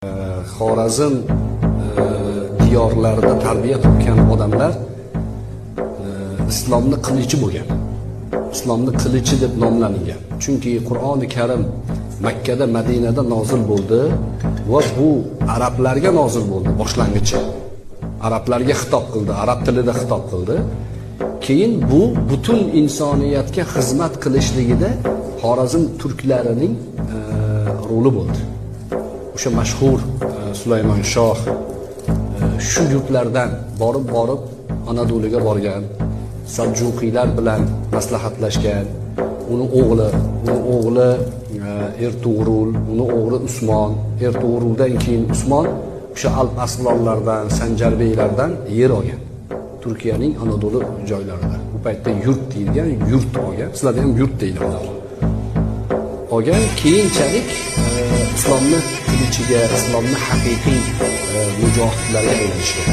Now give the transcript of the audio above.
Xorazm diyorlarida tarbiya topgan odamlar islomni qilichi bo'lgan. Islomni qilichi deb nomlangan. Chunki Qur'oni Karim Makka da Madinada nozil bo'ldi va bu arablarga nozil bo'ldi boshlang'ichi. Arablarga xitob qildi, arab tilida xitob qildi. Keyin bu butun insoniyatga xizmat qilishligida Xorazm turklarining roli bo'ldi. O'sha mashhur Sulaymon Shoh shu yurtlardan borib Anadoluga borgan, Saljuqiylar bilan maslahatlashgan. Uni o'g'li Ertug'rul, uni o'g'li Usmon, Ertug'ruldan keyin Usmon o'sha Alp Aslonlardan, Sanjarbeylardan yer olgan. Turkiyaning Anadolu joylarida. Bu paytda yurt deyilgan, yurt olgan. Sizlarda ham yurt deyiladi. Olgan keyinchalik islomni qilichiga, islomni haqiqiy mujohidlarga aylanishgan.